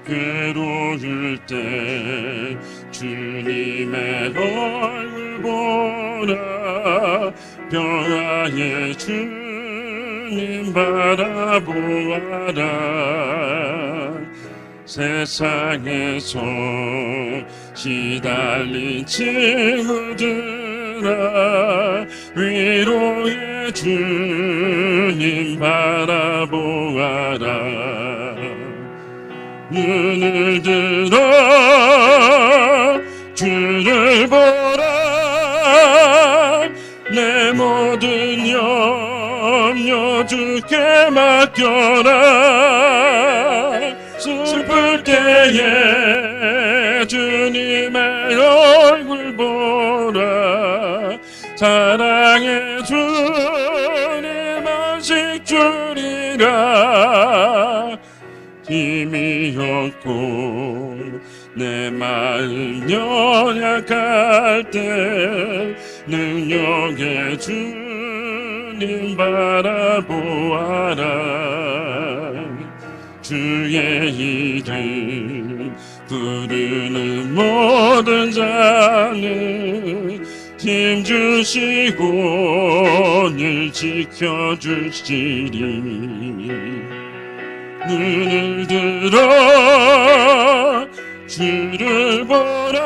괴로울 때 주님의 얼굴 보라. 평화의 주님 바라보아라. 세상에서 시달린 친구들아, 위로의 주님 바라보아라. 눈을 들어 주를 보라. 내 모든 염려 주께 맡겨라. 슬플 때에 주님의 얼굴 보라. 사랑의 주님 안식 주리라. 힘이 없고 내 마음 연약할 때 능력의 주님 바라보아라. 주의 이름 부르는 모든 자는 힘주시고 늘 지켜주시리. 눈을 들어 주를 보라.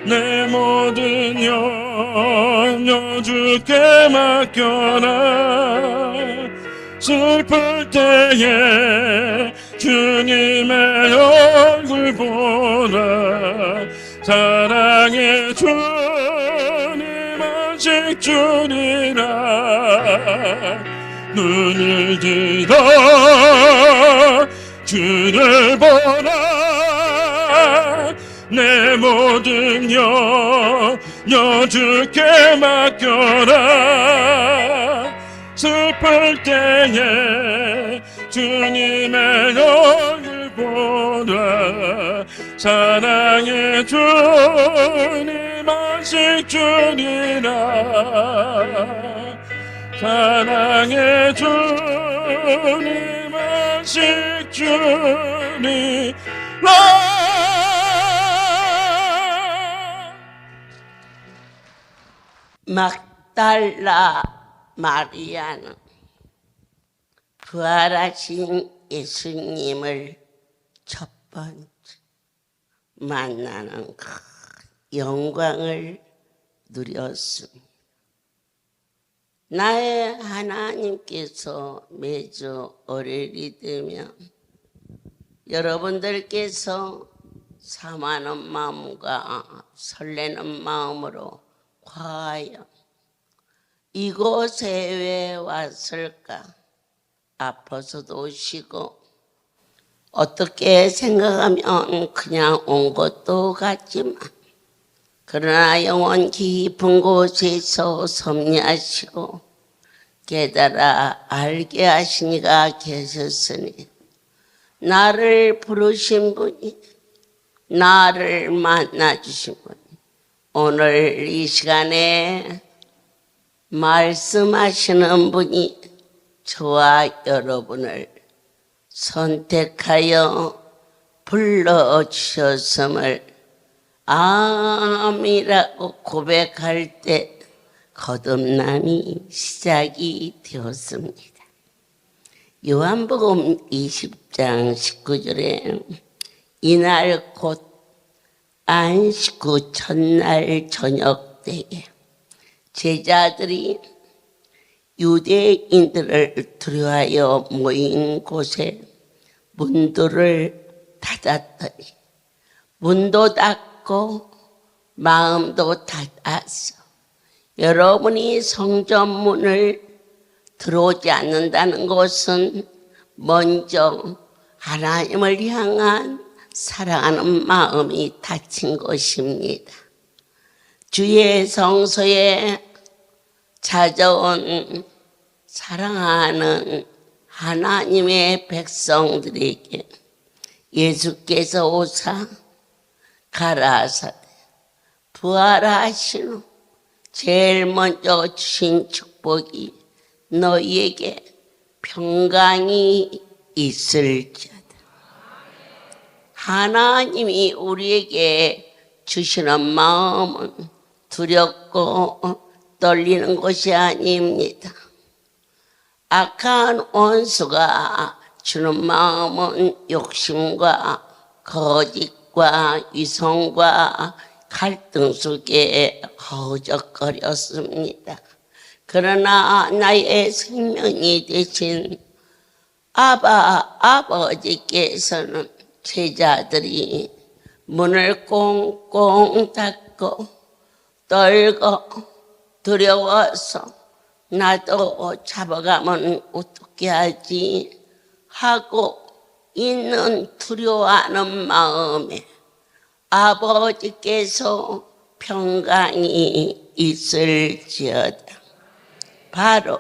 내 모든 염려 주께 맡겨라. 슬플 때에 주님의 얼굴 보라. 사랑의 주님 안식 주리라. 눈을 들어 주를 보라. 내 모든 염려 주께 맡겨라. 슬플 때에 주님의 얼굴 보라. 사랑의 주님 안식 주리라. 사랑의 주님 안식 주리라. 막달라 마리아는 부활하신 예수님을 첫 번째 만나는 그 영광을 누렸습니다. 나의 하나님께서 매주 월요일이 되면 여러분들께서 사모하는 마음과 설레는 마음으로 과연 이곳에 왜 왔을까? 아파서도 오시고 어떻게 생각하면 그냥 온 것도 같지만 그러나 영원 깊은 곳에서 섭리하시고 깨달아 알게 하신 이가 계셨으니 나를 부르신 분이, 나를 만나주신 분이 오늘 이 시간에 말씀하시는 분이 저와 여러분을 선택하여 불러주셨음을 암이라고 고백할 때 거듭남이 시작이 되었습니다. 요한복음 20장 19절에 이날 곧 안식 후 첫날 저녁 때에 제자들이 유대인들을 두려워하여 모인 곳에 문들을 닫았더니 문도 닫고 마음도 닫았어. 여러분이 성전문을 들어오지 않는다는 것은 먼저 하나님을 향한 사랑하는 마음이 닫힌 것입니다. 주의 성소에 찾아온 사랑하는 하나님의 백성들에게 예수께서 오사 가라사대 부활하신 후 제일 먼저 주신 축복이 너희에게 평강이 있을지어다. 하나님이 우리에게 주시는 마음은 두렵고 떨리는 것이 아닙니다. 악한 원수가 주는 마음은 욕심과 거짓과 위선과 갈등 속에 허우적거렸습니다. 그러나 나의 생명이 되신 아버지께서는 제자들이 문을 꽁꽁 닫고 떨고 두려워서 나도 잡아가면 어떻게 하지 하고 있는 두려워하는 마음에 아버지께서 평강이 있을지어다. 바로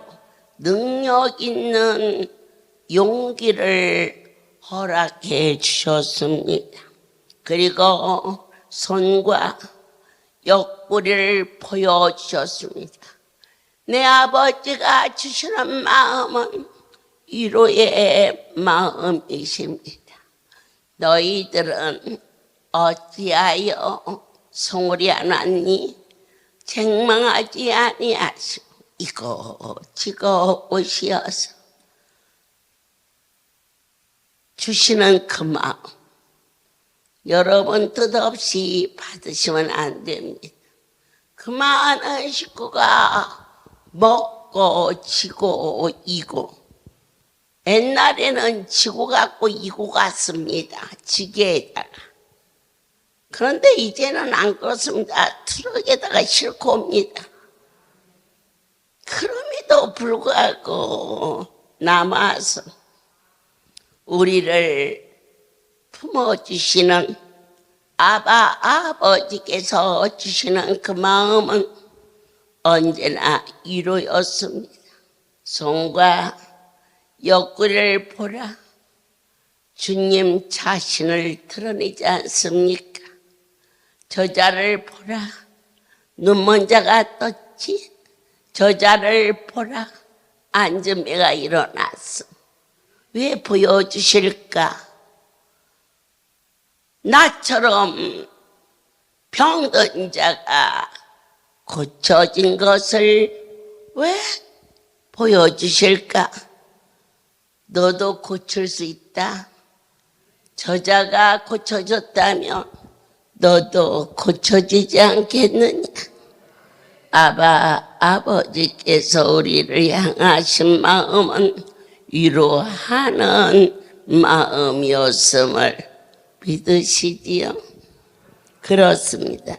능력 있는 용기를 허락해 주셨습니다. 그리고 손과 옆구리를 보여주셨습니다. 내 아버지가 주시는 마음은 위로의 마음이십니다. 너희들은 어찌하여 소홀히 하나니 책망하지 아니하시고 이거 오시어서 주시는 그 마음 여러분 뜻없이 받으시면 안 됩니다. 그 많은 식구가 먹고 지고 이고 옛날에는 지고 갔고 이고 갔습니다. 지게에다가. 그런데 이제는 안 그렇습니다. 트럭에다가 싣고 옵니다. 그럼에도 불구하고 남아서 우리를 품어주시는 아버지께서 주시는 그 마음은 언제나 위로였습니다. 손과 옆구리를 보라. 주님 자신을 드러내지 않습니까? 저자를 보라. 눈먼 자가 떴지. 저자를 보라. 앉은 배가 일어났어. 왜 보여주실까? 나처럼 병든 자가 고쳐진 것을 왜 보여주실까? 너도 고칠 수 있다. 저자가 고쳐졌다면 너도 고쳐지지 않겠느냐? 아버지께서 우리를 향하신 마음은 위로하는 마음이었음을 믿으시지요? 그렇습니다.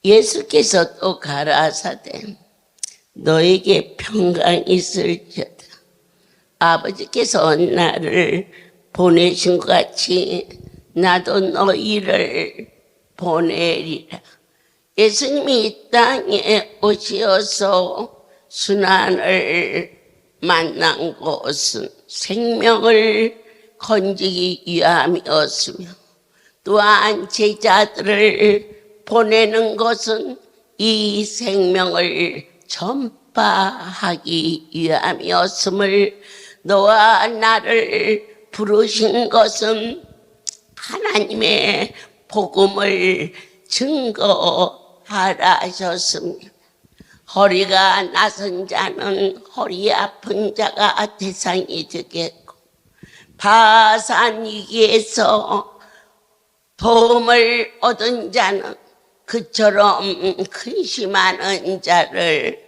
예수께서 또 가라사대 너에게 평강이 있을지어다. 아버지께서 나를 보내신 것 같이 나도 너희를 보내리라. 예수님이 이 땅에 오시어서 순환을 만난 것은 생명을 건지기 위함이었으며 또한 제자들을 보내는 것은 이 생명을 전파하기 위함이었음을 너와 나를 부르신 것은 하나님의 복음을 증거하라 하셨습니다. 허리가 나선 자는 허리 아픈 자가 대상이 되겠고 바산 위기에서 도움을 얻은 자는 그처럼 근심하는 자를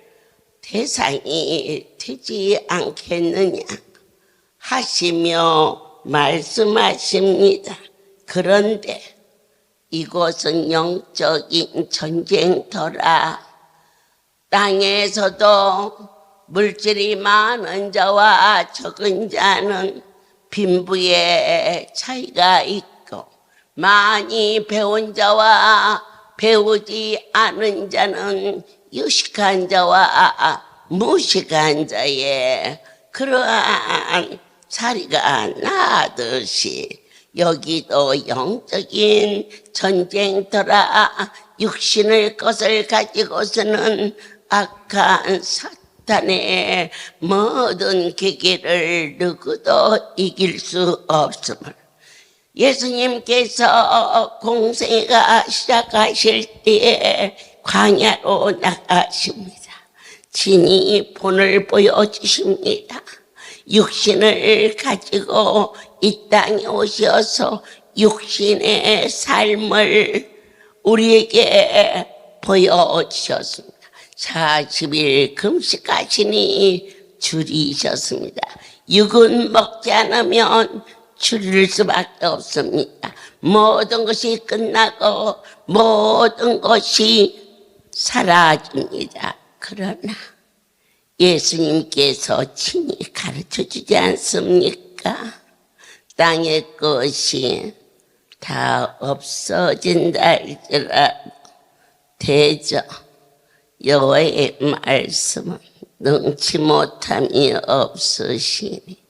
대상이 되지 않겠느냐 하시며 말씀하십니다. 그런데 이곳은 영적인 전쟁터라. 땅에서도 물질이 많은 자와 적은 자는 빈부의 차이가 있고 많이 배운 자와 배우지 않은 자는 유식한 자와 무식한 자의 그러한 차이가 나듯이 여기도 영적인 전쟁터라. 육신의 것을 가지고서는 악한 사탄의 모든 계기를 누구도 이길 수 없음을 예수님께서 공생애가 시작하실 때에 광야로 나가십니다. 친히 본을 보여주십니다. 육신을 가지고 이 땅에 오셔서 육신의 삶을 우리에게 보여주셨습니다. 40일 금식하시니 줄이셨습니다. 육은 먹지 않으면 줄일 수밖에 없습니다. 모든 것이 끝나고 모든 것이 사라집니다. 그러나 예수님께서 친히 가르쳐주지 않습니까? 땅의 것이 다 없어진다 할지라도 대저 여호와의 말씀은 능치 못함이 없으시니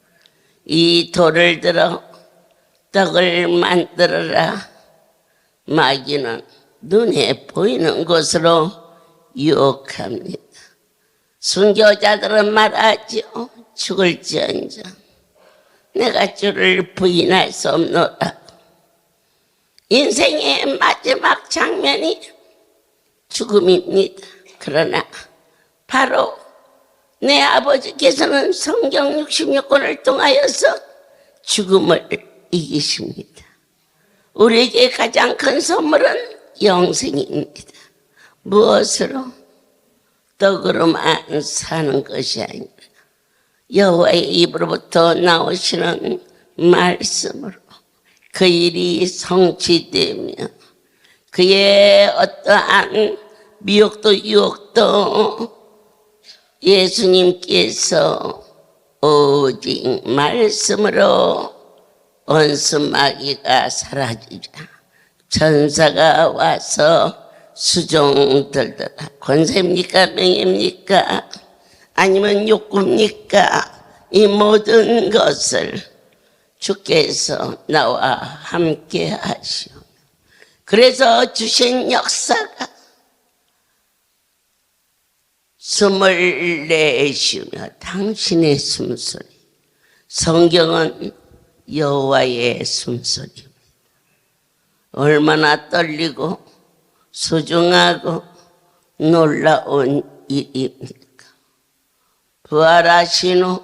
이 돌을 들어 떡을 만들어라. 마귀는 눈에 보이는 것으로 유혹합니다. 순교자들은 말하죠. 죽을지언정 내가 주를 부인할 수 없노라. 인생의 마지막 장면이 죽음입니다. 그러나 바로 내 아버지께서는 성경 66권을 통하여서 죽음을 이기십니다. 우리에게 가장 큰 선물은 영생입니다. 무엇으로? 떡으로만 사는 것이 아니라 여호와의 입으로부터 나오시는 말씀으로 그 일이 성취되며 그의 어떠한 미혹도 유혹도 예수님께서 오직 말씀으로 원수마귀가 사라지자 천사가 와서 수종 들더라. 권세입니까? 명예입니까? 아니면 욕구입니까? 이 모든 것을 주께서 나와 함께 하시오. 그래서 주신 역사가 숨을 내쉬며 당신의 숨소리. 성경은 여호와의 숨소리입니다. 얼마나 떨리고 소중하고 놀라운 일입니까? 부활하신 후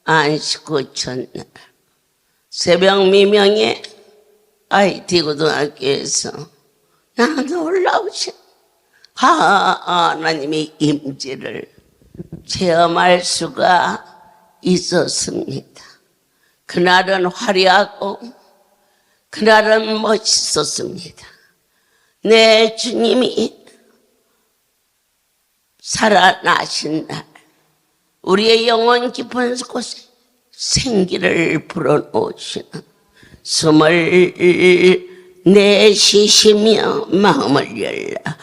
안식 후 첫날 새벽 미명에 IT 고등학교에서 놀라우신 하나님의 임재를 체험할 수가 있었습니다. 그날은 화려하고 그날은 멋있었습니다. 내 주님이 살아나신 날 우리의 영혼 깊은 곳에 생기를 불어넣으시는 숨을 내쉬시며 마음을 열라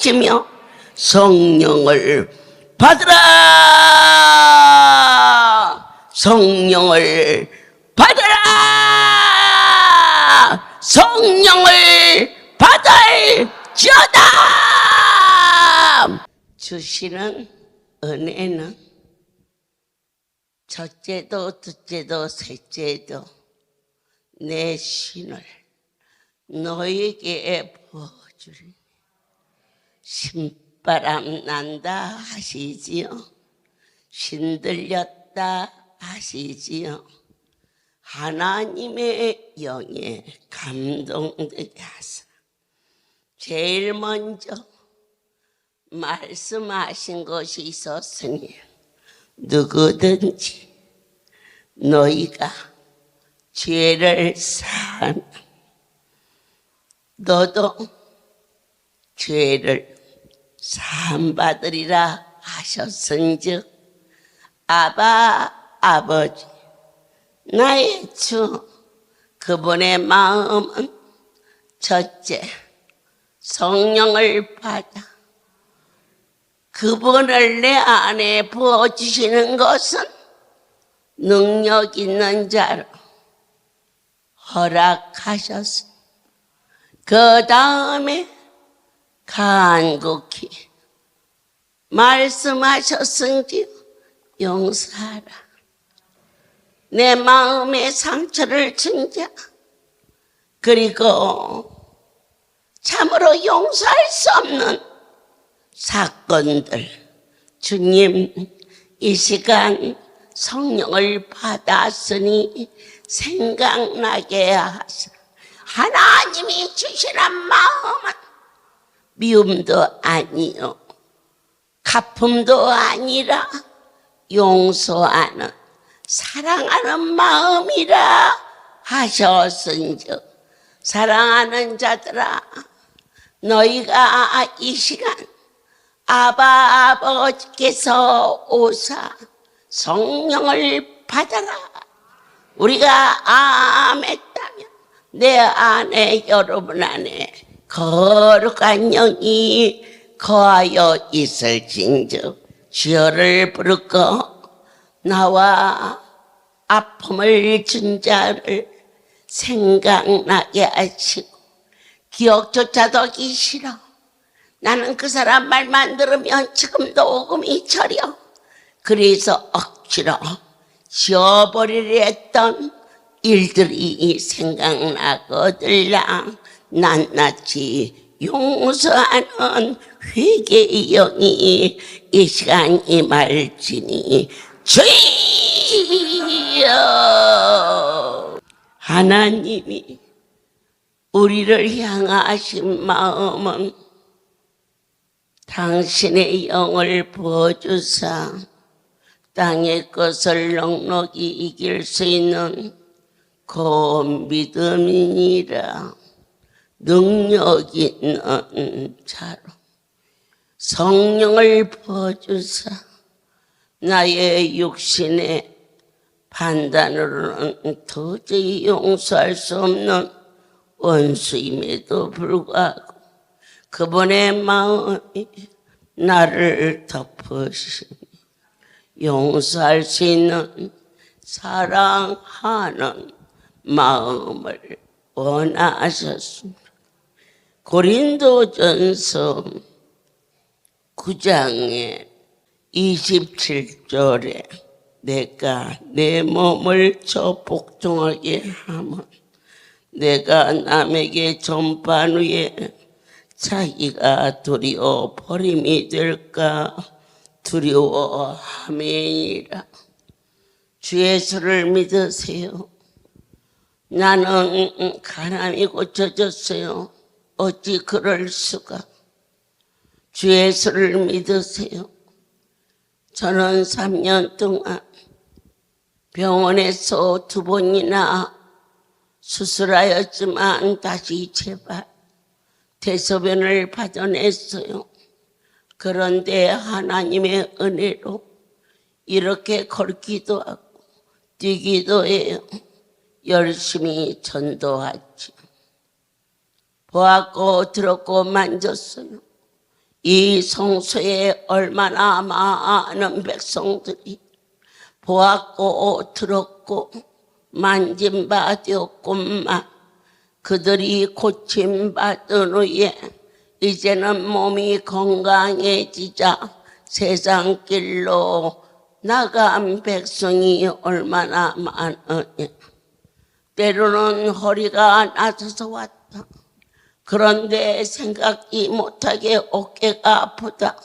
하시며 성령을 받으라. 성령을 받으라. 성령을 받을지어다. 주시는 은혜는 첫째도 둘째도 셋째도 내 신을 너에게 부어주리. 신바람 난다 하시지요. 신들렸다 하시지요. 하나님의 영에 감동되게 하사 제일 먼저 말씀하신 것이 있었으니 누구든지 너희가 죄를 사하면 너도 죄를 사함받으리라 하셨은즉 아바 아버지 나의 주 그분의 마음은 첫째 성령을 받아 그분을 내 안에 부어주시는 것은 능력 있는 자로 허락하셨습니다. 그 다음에 간곡히 말씀하셨은지 용서하라. 내 마음의 상처를 준 자, 그리고 참으로 용서할 수 없는 사건들, 주님 이 시간 성령을 받았으니 생각나게 하사 하나님이 주시는 마음은 미움도 아니요 가품도 아니라 용서하는 사랑하는 마음이라 하셨은즉, 사랑하는 자들아, 너희가 이 시간 아바 아버지께서 오사 성령을 받아라. 우리가 암했다면 내 안에, 여러분 안에 거룩한 영이 거하여 있을진즉 주여를 부르고 나와 아픔을 준 자를 생각나게 하시고, 기억조차도 하기 싫어, 나는 그 사람 말만 들으면 지금도 오금이 저려, 그래서 억지로 지워버리려 했던 일들이 생각나거들라 낱낱이 용서하는 회개의 영이 이 시간 임할지니 주여. 하나님이 우리를 향하신 마음은 당신의 영을 부어주사 땅의 것을 넉넉히 이길 수 있는 그 믿음이니라. 능력 있는 자로 성령을 부어주사 나의 육신의 판단으로는 도저히 용서할 수 없는 원수임에도 불구하고 그분의 마음이 나를 덮으시니 용서할 수 있는 사랑하는 마음을 원하셨습니다. 고린도전서 9장의 27절에 내가 내 몸을 저 복종하게 하면 내가 남에게 전판 후에 자기가 두려워 버림이 될까 두려워함이니라. 주 예수를 믿으세요. 나는 가난이 고쳐졌어요. 어찌 그럴 수가. 주 예수를 믿으세요. 저는 3년 동안 병원에서 2번이나 수술하였지만 다시 제발 대소변을 받아냈어요. 그런데 하나님의 은혜로 이렇게 걸기도 하고 뛰기도 해요. 열심히 전도하지. 보았고 들었고 만졌어요. 이 성소에 얼마나 많은 백성들이 보았고 들었고 만진 바 되었건만 그들이 고침받은 후에 이제는 몸이 건강해지자 세상길로 나간 백성이 얼마나 많으냐. 때로는 허리가 나서서 왔다. 그런데 생각지 못하게 어깨가 아프다.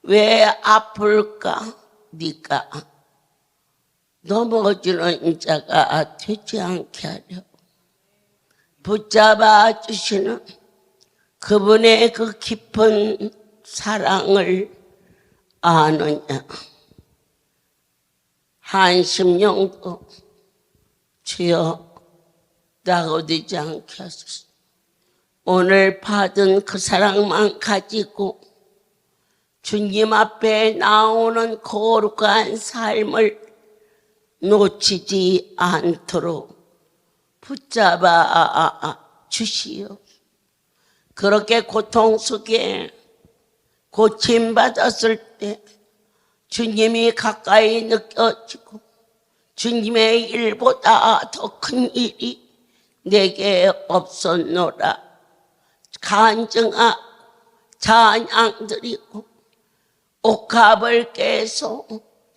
왜 아플까? 네가 넘어지는 자가 되지 않게 하려 붙잡아 주시는 그분의 그 깊은 사랑을 아느냐. 한심령도 주여 낙오되지 않게 하소서. 오늘 받은 그 사랑만 가지고 주님 앞에 나오는 거룩한 삶을 놓치지 않도록 붙잡아 주시오. 그렇게 고통 속에 고침받았을 때 주님이 가까이 느껴지고 주님의 일보다 더 큰 일이 내게 없었노라. 간증하고 찬양 드리고 옥합을 깨서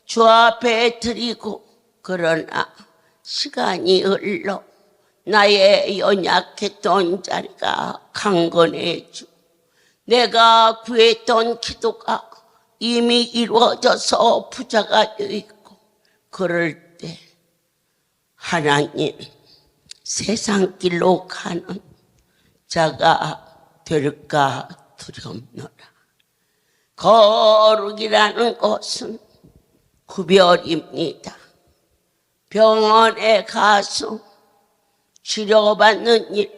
주 앞에 드리고 그러나 시간이 흘러 나의 연약했던 자리가 강건해지고 내가 구했던 기도가 이미 이루어져서 부자가 되어 있고 그럴 때 하나님 세상 길로 가는 자가 될까 두렵노라. 거룩이라는 것은 구별입니다. 병원에 가서 치료받는 일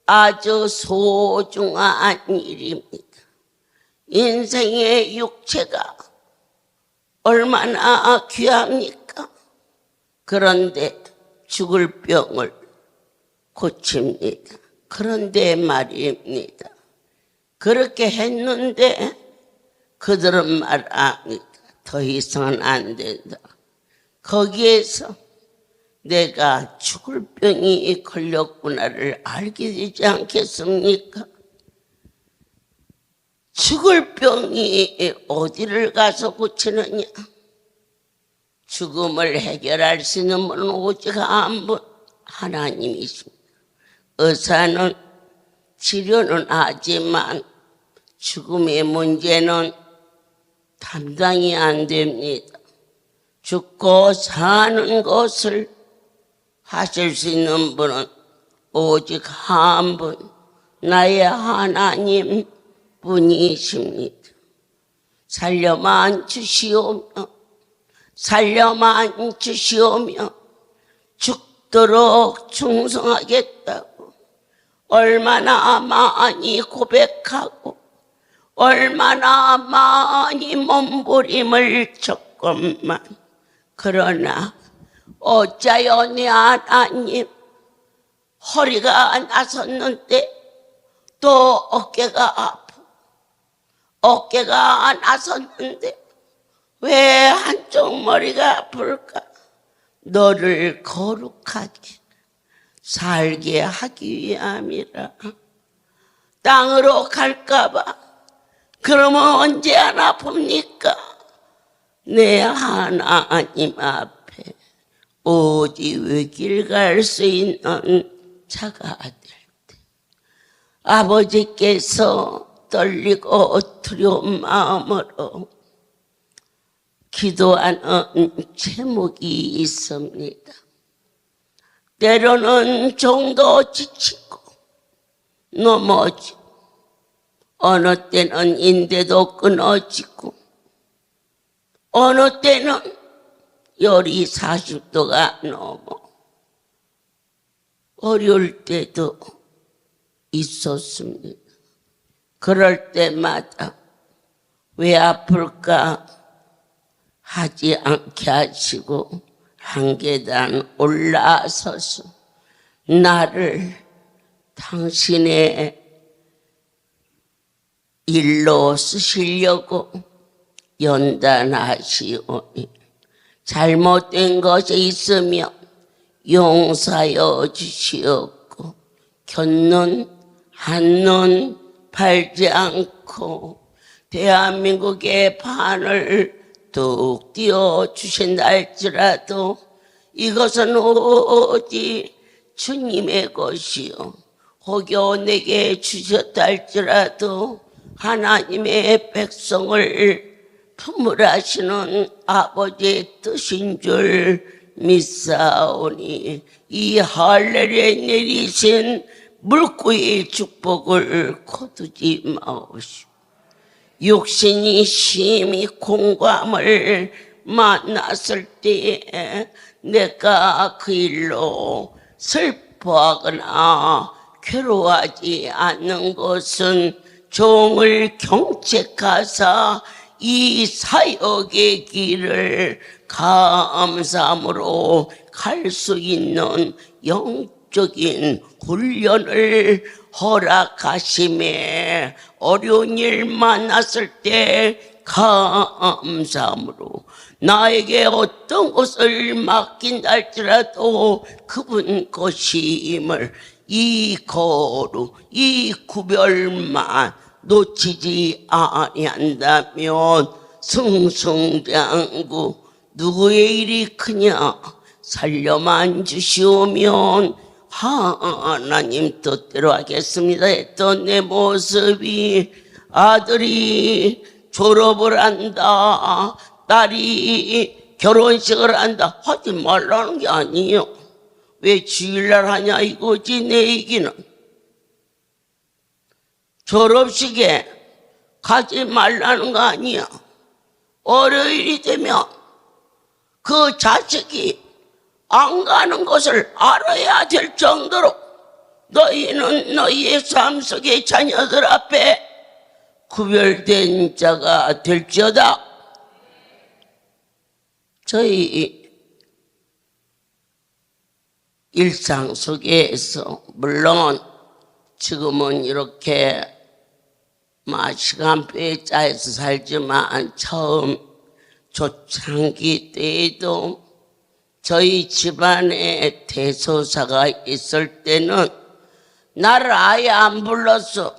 아주 소중한 일입니다. 인생의 육체가 얼마나 귀합니까? 그런데 죽을 병을 고칩니다. 그런데 말입니다. 그렇게 했는데 그들은 말합니다. 더 이상은 안 된다. 거기에서 내가 죽을 병이 걸렸구나를 알게 되지 않겠습니까? 죽을 병이 어디를 가서 고치느냐? 죽음을 해결할 수 있는 분은 오직 한 분, 하나님이십니다. 의사는 치료는 하지만 죽음의 문제는 감당이 안 됩니다. 죽고 사는 것을 하실 수 있는 분은 오직 한 분, 나의 하나님 분이십니다. 살려만 주시오며 죽도록 충성하겠다고 얼마나 많이 고백하고 얼마나 많이 몸부림을 쳤건만 그러나 어찌하여 내 하나님 허리가 나섰는데 또 어깨가 나섰는데 왜 한쪽 머리가 아플까? 너를 거룩하게 살게 하기 위함이라. 땅으로 갈까봐 그러면 언제 안 아픕니까? 내 하나님 앞에 오직 외길 갈 수 있는 자가 될 때 아버지께서 떨리고 두려운 마음으로 기도하는 제목이 있습니다. 때로는 정도 지치고 넘어지고 어느 때는 인대도 끊어지고 어느 때는 열이 40도가 넘어 어려울 때도 있었습니다. 그럴 때마다 왜 아플까 하지 않게 하시고 한 계단 올라서서 나를 당신의 일로 쓰시려고 연단하시오니 잘못된 것이 있으면 용서하여 주시옵고 곁눈 한눈 팔지 않고 대한민국의 판을 뚝 띄워주신다 할지라도 이것은 오직 주님의 것이요 혹여 내게 주셨다 할지라도 하나님의 백성을 품으라시는 아버지의 뜻인 줄 믿사오니 이 할례에 내리신 물고의 축복을 거두지 마옵시오. 육신이 심히 공감을 만났을 때에 내가 그 일로 슬퍼하거나 괴로워하지 않는 것은 종을 경책하사 이 사역의 길을 감사함으로 갈 수 있는 영적인 훈련을 허락하심에 어려운 일 만났을 때 감사함으로 나에게 어떤 것을 맡긴다 할지라도 그분 것임을 이 거룩, 이 구별만 놓치지 아니한다면 승승장구 누구의 일이 크냐? 살려만 주시오면 하나님 뜻대로 하겠습니다 했던 내 모습이 아들이 졸업을 한다, 딸이 결혼식을 한다 하지 말라는 게 아니에요. 왜 주일날 하냐 이거지. 내 얘기는 졸업식에 가지 말라는 거 아니야. 월요일이 되면 그 자식이 안 가는 것을 알아야 될 정도로 너희는 너희의 삶 속의 자녀들 앞에 구별된 자가 될지어다. 저희 일상 속에서 물론 지금은 이렇게 시간표에 짜여서 살지만 처음 초창기 때에도 저희 집안에 대소사가 있을 때는 나를 아예 안 불렀어.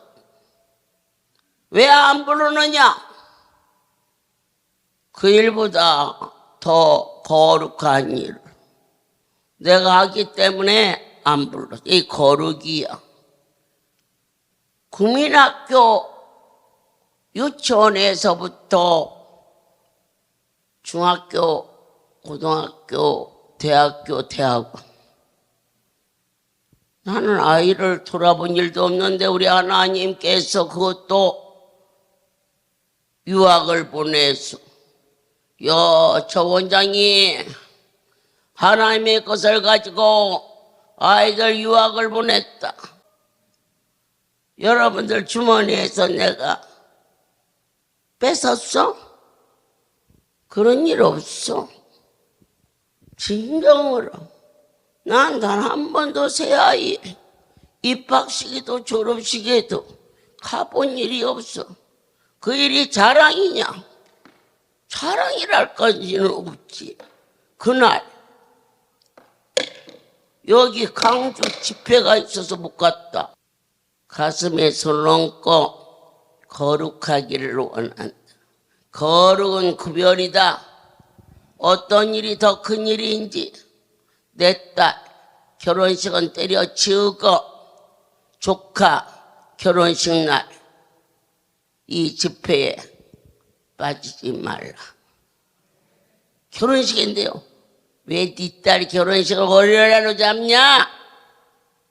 왜 안 부르느냐? 그 일보다 더 거룩한 일을 내가 하기 때문에 안 불렀어. 이 거룩이야. 국민학교 유치원에서부터 중학교, 고등학교, 대학교, 대학원. 나는 아이를 돌아본 일도 없는데 우리 하나님께서 그것도 유학을 보내서 저 원장이 하나님의 것을 가지고 아이들 유학을 보냈다. 여러분들 주머니에서 내가 뺏었어? 그런 일 없어. 진정으로 난 단 한 번도 새 아이 입학식에도 졸업식에도 가본 일이 없어. 그 일이 자랑이냐? 자랑이랄 까지는 없지. 그날 여기 강주 집회가 있어서 못 갔다. 가슴에 손 얹고 거룩하기를 원한다. 거룩은 구별이다. 어떤 일이 더 큰 일인지 내 딸 결혼식은 때려치우고 조카 결혼식 날 이 집회에 빠지지 말라. 결혼식인데요. 왜 네 딸 결혼식을 월요일 날로 잡냐?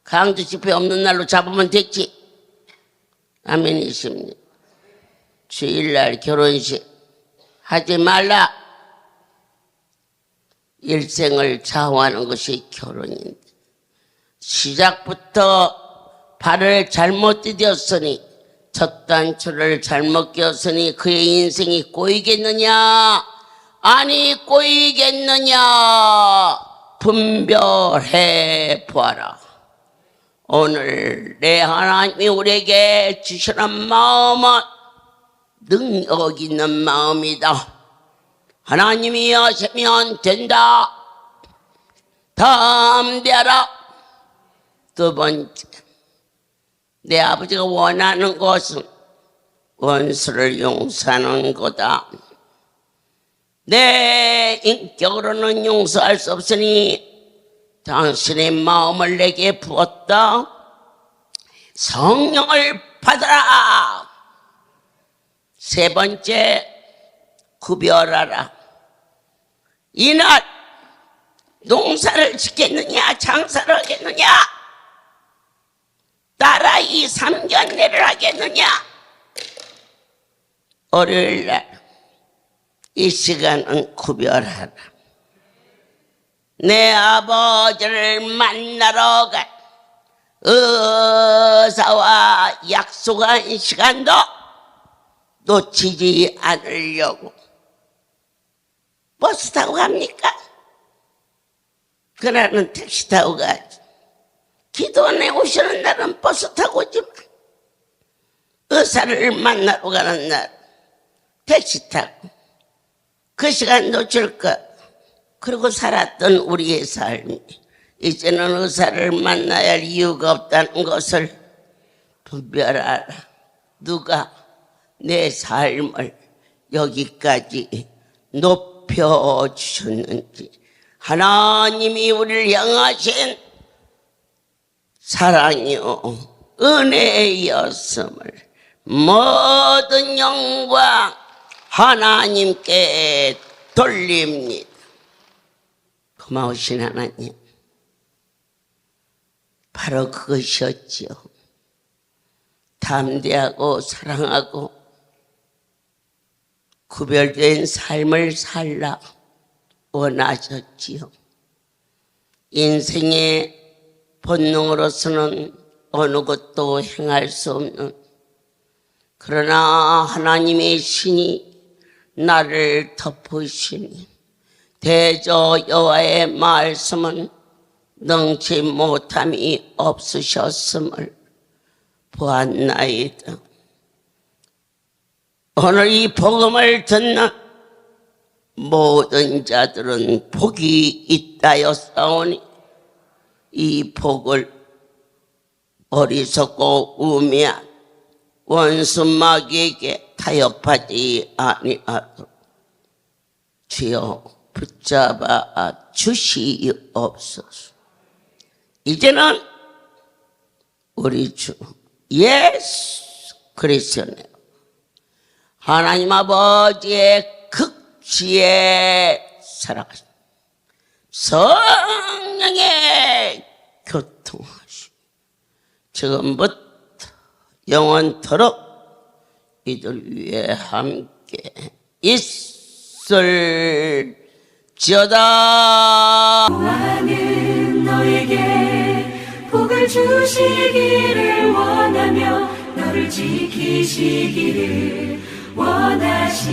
강주 집회 없는 날로 잡으면 됐지. 아멘이십니다. 주일날 결혼식 하지 말라. 일생을 좌우하는 것이 결혼인데 시작부터 발을 잘못 디뎠으니 첫 단추를 잘못 꼈으니 그의 인생이 꼬이겠느냐? 아니 꼬이겠느냐? 분별해 보아라. 오늘 내 하나님이 우리에게 주시는 마음은 능력 있는 마음이다. 하나님이 하시면 된다. 담대하라. 두 번째, 내 아버지가 원하는 것은 원수를 용서하는 거다. 내 인격으로는 용서할 수 없으니 당신의 마음을 내게 부었다. 성령을 받아라. 세 번째, 구별하라. 이날 농사를 짓겠느냐 장사를 하겠느냐 나라이 삼견례를 하겠느냐. 월요일날 이 시간은 구별하라. 내 아버지를 만나러 간 의사와 약속한 시간도 놓치지 않으려고 버스 타고 갑니까? 그날은 택시 타고 가지. 기도원에 오시는 날은 버스 타고 오지만 의사를 만나러 가는 날 택시 타고 그 시간 놓칠까? 그리고 살았던 우리의 삶이 이제는 의사를 만나야 할 이유가 없다는 것을 분별하라. 누가 내 삶을 여기까지 높이 입혀주셨는지, 하나님이 우리를 향하신 사랑이요 은혜였음을 모든 영광 하나님께 돌립니다. 고마우신 하나님, 바로 그것이었지요. 담대하고 사랑하고 구별된 삶을 살라 원하셨지요. 인생의 본능으로서는 어느 것도 행할 수 없는, 그러나 하나님의 신이 나를 덮으시니 대저 여호와의 말씀은 능치 못함이 없으셨음을 보았나이다. 오늘 이 복음을 듣는 모든 자들은 복이 있다였사오니 이 복을 어리석고 우매한 원수 마귀에게 타협하지 아니하도록 주여 붙잡아 주시옵소서. 이제는 우리 주 예수 그리스도네요. 하나님 아버지의 극지에 살아가신 성령의 교통하시고 지금부터 영원토록 이들 위에 함께 있을지어다. 여호와는 너에게 복을 주시기를 원하며 너를 지키시기를 원하시며,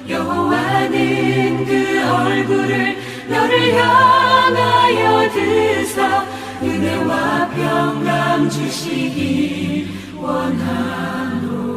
여호와는 그 얼굴을 너를 향하여 드사 은혜와 평강 주시기 원하노라.